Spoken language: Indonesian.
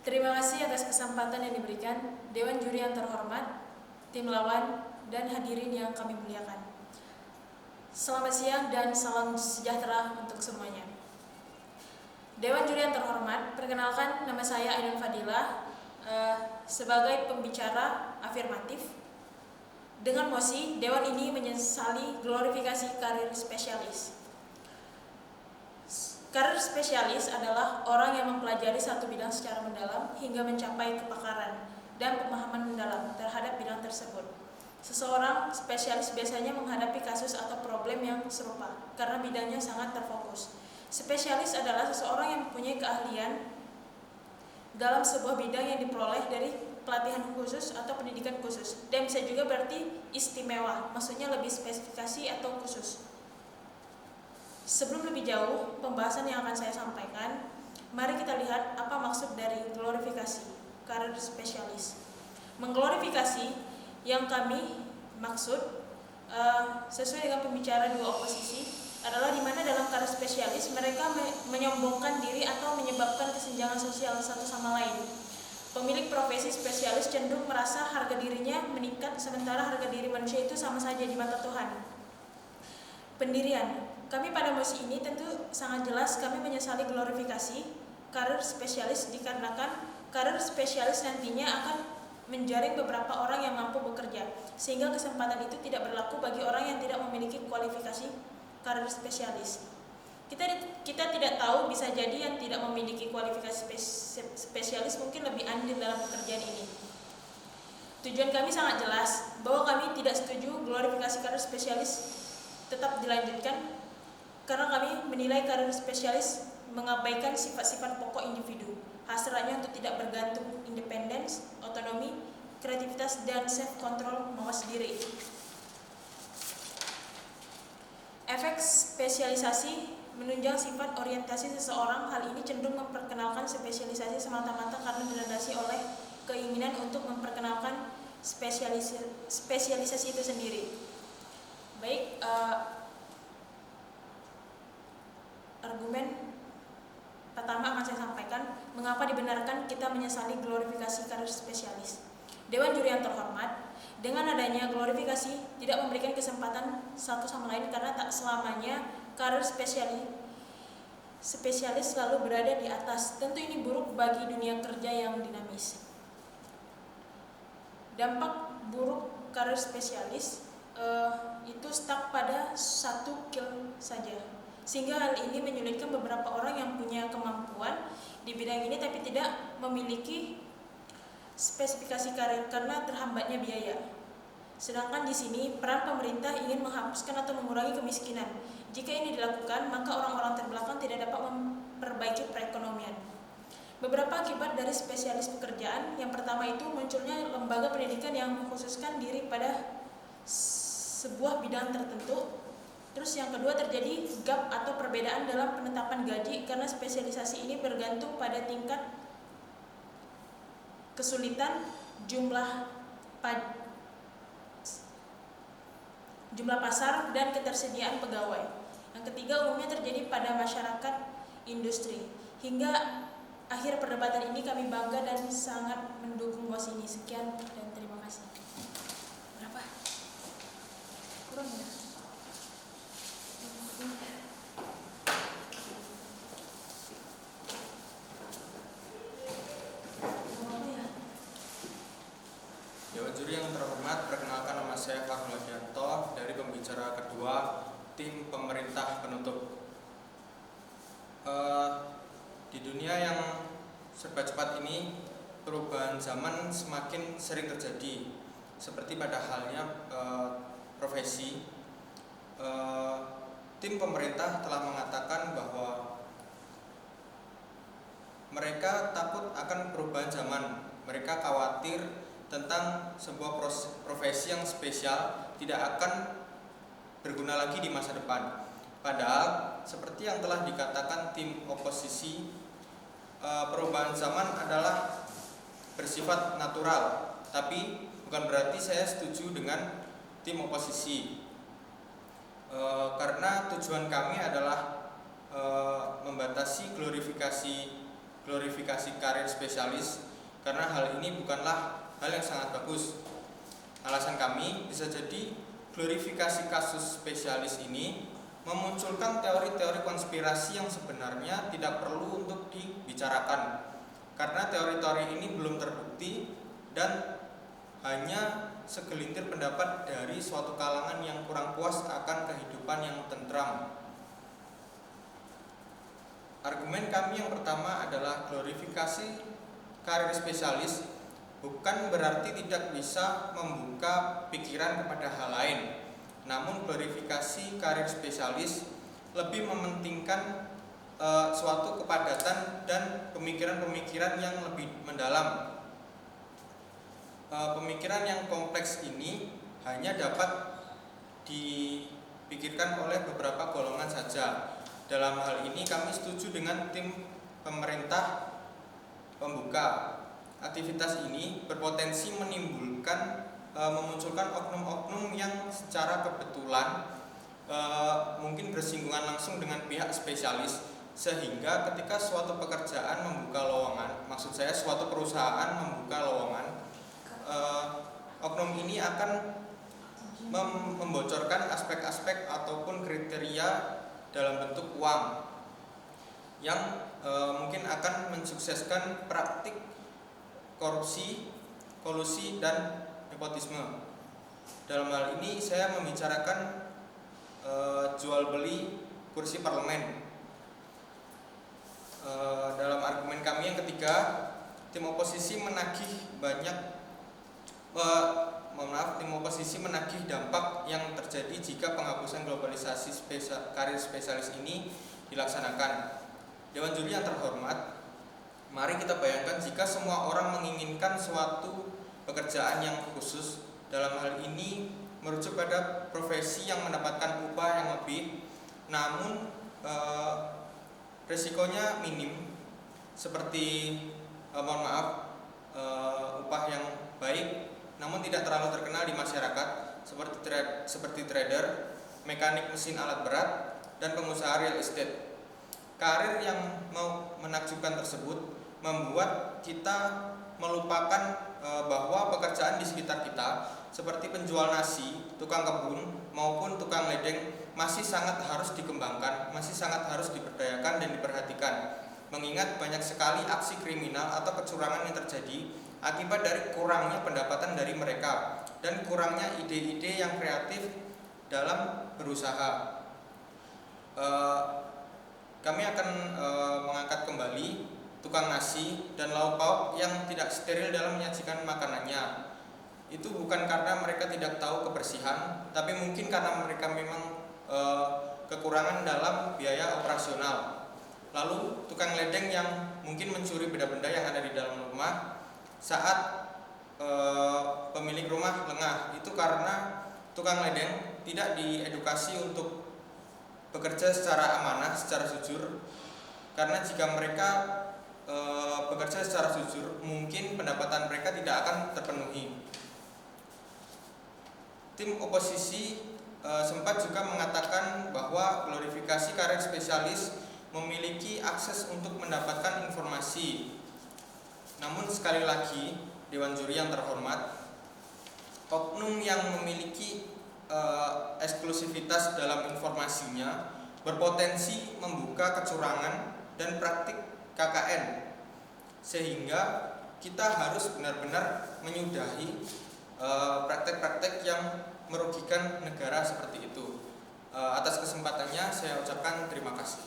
Terima kasih atas kesempatan yang diberikan Dewan Juri yang terhormat, tim lawan, dan hadirin yang kami muliakan. Selamat siang dan salam sejahtera untuk semuanya. Dewan Juri yang terhormat, perkenalkan nama saya Ainun Fadilah sebagai pembicara afirmatif. Dengan mosi, Dewan ini menyesali glorifikasi karir spesialis. Karir spesialis adalah orang yang mempelajari satu bidang secara mendalam hingga mencapai kepakaran dan pemahaman mendalam terhadap bidang tersebut. Seseorang spesialis biasanya menghadapi kasus atau problem yang serupa karena bidangnya sangat terfokus. Spesialis adalah seseorang yang mempunyai keahlian dalam sebuah bidang yang diperoleh dari pelatihan khusus atau pendidikan khusus, dan bisa juga berarti istimewa, maksudnya lebih spesifikasi atau khusus. Sebelum lebih jauh pembahasan yang akan saya sampaikan, mari kita lihat apa maksud dari glorifikasi karir spesialis. Mengglorifikasi yang kami maksud sesuai dengan pembicara dua oposisi adalah di mana dalam karir spesialis mereka menyombongkan diri atau menyebabkan kesenjangan sosial satu sama lain. Pemilik profesi spesialis cenderung merasa harga dirinya meningkat sementara harga diri manusia itu sama saja di mata Tuhan. Pendirian. Kami pada mosi ini tentu sangat jelas kami menyesali glorifikasi karir spesialis dikarenakan karir spesialis nantinya akan menjaring beberapa orang yang mampu bekerja, sehingga kesempatan itu tidak berlaku bagi orang yang tidak memiliki kualifikasi karir spesialis. Kita tidak tahu, bisa jadi yang tidak memiliki kualifikasi spesialis mungkin lebih andil dalam pekerjaan ini. Tujuan kami sangat jelas bahwa kami tidak setuju glorifikasi karir spesialis tetap dilanjutkan karena kami menilai karir spesialis mengabaikan sifat-sifat pokok individu, hasratnya untuk tidak bergantung, independence, otonomi, kreativitas, dan self-control, mawas diri. Efek spesialisasi menunjang sifat orientasi seseorang. Hal ini cenderung memperkenalkan spesialisasi semata-mata karena dilandasi oleh keinginan untuk memperkenalkan spesialisasi itu sendiri. Baik, argumen pertama akan saya sampaikan, mengapa dibenarkan kita menyesali glorifikasi karir spesialis. Dewan Juri yang terhormat, dengan adanya glorifikasi tidak memberikan kesempatan satu sama lain karena tak selamanya karir spesialis selalu berada di atas. Tentu ini buruk bagi dunia kerja yang dinamis. Dampak buruk karir spesialis itu stuck pada satu skill saja, sehingga hal ini menyulitkan beberapa orang yang punya kemampuan di bidang ini tapi tidak memiliki spesifikasi karir karena terhambatnya biaya. Sedangkan di sini peran pemerintah ingin menghapuskan atau mengurangi kemiskinan. Jika ini dilakukan, maka orang-orang terbelakang tidak dapat memperbaiki perekonomian. Beberapa akibat dari spesialis pekerjaan, yang pertama itu munculnya lembaga pendidikan yang mengkhususkan diri pada sebuah bidang tertentu. Terus yang kedua, terjadi gap atau perbedaan dalam penetapan gaji karena spesialisasi ini bergantung pada tingkat kesulitan, jumlah pasar, dan ketersediaan pegawai. Yang ketiga, umumnya terjadi pada masyarakat industri. Hingga akhir perdebatan ini kami bangga dan sangat mendukung mosi ini. Sekian dan terima kasih. Berapa? Kurang ya? Dewan Juri yang terhormat, perkenalkan nama saya Farul Adianto dari pembicara kedua tim pemerintah penutup. Di dunia yang serba cepat ini, perubahan zaman semakin sering terjadi. Seperti pada halnya profesi, tim pemerintah telah mengatakan bahwa mereka takut akan perubahan zaman. Mereka khawatir tentang sebuah profesi yang spesial tidak akan berguna lagi di masa depan. Padahal seperti yang telah dikatakan tim oposisi, perubahan zaman adalah bersifat natural, tapi bukan berarti saya setuju dengan tim oposisi. Karena tujuan kami adalah membatasi glorifikasi glorifikasi karir spesialis karena hal ini bukanlah hal yang sangat bagus. Alasan kami bisa jadi glorifikasi kasus spesialis ini memunculkan teori-teori konspirasi yang sebenarnya tidak perlu untuk dibicarakan karena teori-teori ini belum terbukti dan hanya segelintir pendapat dari suatu kalangan yang kurang puas akan kehidupan yang tentram. Argumen kami yang pertama adalah glorifikasi karir spesialis bukan berarti tidak bisa membuka pikiran kepada hal lain. Namun glorifikasi karir spesialis lebih mementingkan suatu kepadatan dan pemikiran-pemikiran yang lebih mendalam. Pemikiran yang kompleks ini hanya dapat dipikirkan oleh beberapa golongan saja. Dalam hal ini kami setuju dengan tim pemerintah pembuka. Aktivitas ini berpotensi memunculkan oknum-oknum yang secara kebetulan mungkin bersinggungan langsung dengan pihak spesialis, sehingga ketika suatu pekerjaan membuka lowongan, maksud saya suatu perusahaan membuka lowongan, oknum ini akan membocorkan aspek-aspek ataupun kriteria dalam bentuk uang yang mungkin akan mensukseskan praktik korupsi, kolusi, dan nepotisme. Dalam hal ini saya membicarakan jual beli kursi parlemen. Dalam argumen kami yang ketiga, tim oposisi menagih dampak yang terjadi jika penghapusan globalisasi karir spesialis ini dilaksanakan. Dewan juri yang terhormat, mari kita bayangkan jika semua orang menginginkan suatu pekerjaan yang khusus, dalam hal ini merujuk pada profesi yang mendapatkan upah yang lebih, namun resikonya minim, seperti upah yang baik namun tidak terlalu terkenal di masyarakat, seperti trader, mekanik mesin alat berat, dan pengusaha real estate. Karir yang mau menakjubkan tersebut membuat kita melupakan bahwa pekerjaan di sekitar kita seperti penjual nasi, tukang kebun, maupun tukang ledeng masih sangat harus dikembangkan, masih sangat harus diberdayakan dan diperhatikan, mengingat banyak sekali aksi kriminal atau kecurangan yang terjadi akibat dari kurangnya pendapatan dari mereka dan kurangnya ide-ide yang kreatif dalam berusaha. Kami akan mengangkat kembali tukang nasi dan lauk pauk yang tidak steril dalam menyajikan makanannya. Itu bukan karena mereka tidak tahu kebersihan, tapi mungkin karena mereka memang kekurangan dalam biaya operasional. Lalu tukang ledeng yang mungkin mencuri benda-benda yang ada di dalam rumah saat pemilik rumah lengah, itu karena tukang ledeng tidak diedukasi untuk bekerja secara amanah, secara jujur. Karena jika mereka bekerja secara jujur, mungkin pendapatan mereka tidak akan terpenuhi. Tim oposisi sempat juga mengatakan bahwa glorifikasi karir spesialis memiliki akses untuk mendapatkan informasi. Namun sekali lagi, Dewan Juri yang terhormat, oknum yang memiliki eksklusivitas dalam informasinya berpotensi membuka kecurangan dan praktik KKN, sehingga kita harus benar-benar menyudahi praktek-praktek yang merugikan negara seperti itu. Atas kesempatannya saya ucapkan terima kasih.